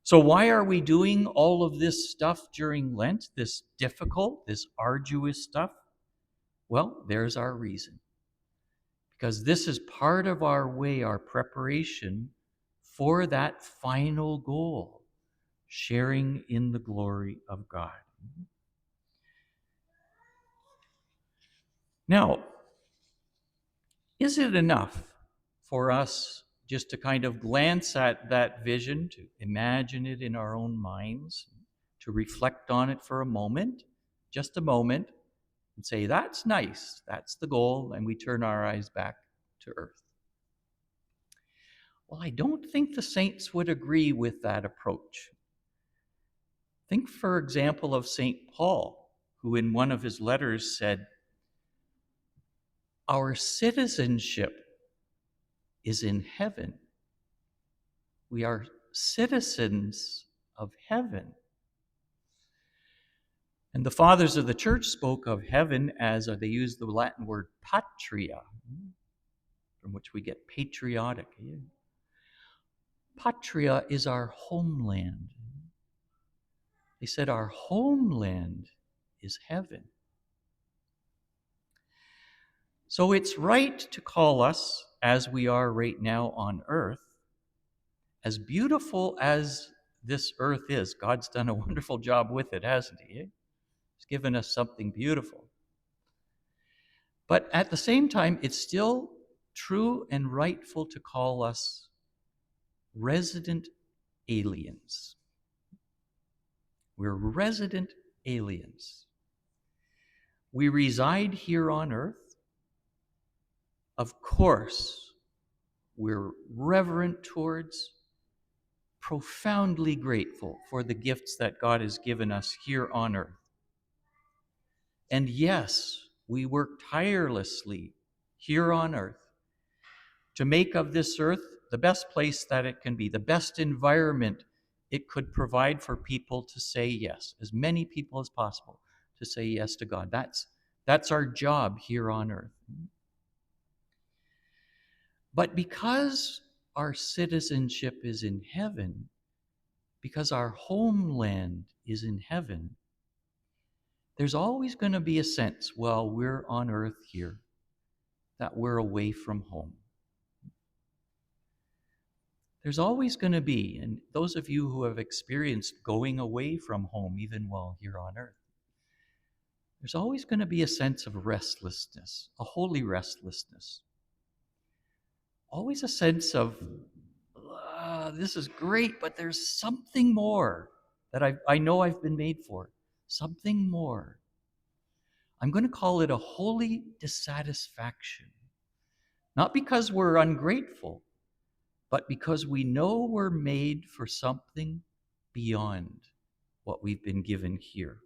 So why are we doing all of this stuff during Lent, this difficult, this arduous stuff? Well, there's our reason. Because this is part of our way, our preparation for that final goal, sharing in the glory of God. Now, is it enough for us just to kind of glance at that vision, to imagine it in our own minds, to reflect on it for a moment, just a moment, and say, that's nice, that's the goal, and we turn our eyes back to earth? Well, I don't think the saints would agree with that approach. Think, for example, of St. Paul, who in one of his letters said, "Our citizenship is in heaven. We are citizens of heaven." And the fathers of the church spoke of heaven as, they used the Latin word patria, from which we get patriotic. Patria is our homeland. They said our homeland is heaven. So it's right to call us, as we are right now on earth, as beautiful as this earth is. God's done a wonderful job with it, hasn't he? He's given us something beautiful. But at the same time, it's still true and rightful to call us resident aliens. We're resident aliens. We reside here on earth. Of course, we're reverent towards, profoundly grateful for the gifts that God has given us here on earth. And yes, we work tirelessly here on earth to make of this earth the best place that it can be, the best environment it could provide for people to say yes, as many people as possible to say yes to God. That's our job here on earth. But because our citizenship is in heaven, because our homeland is in heaven, there's always going to be a sense, while we're on earth here, that we're away from home. There's always going to be, and those of you who have experienced going away from home, even while here on earth, there's always going to be a sense of restlessness, a holy restlessness. Always a sense of, this is great, but there's something more that I know I've been made for. Something more. I'm going to call it a holy dissatisfaction. Not because we're ungrateful, but because we know we're made for something beyond what we've been given here.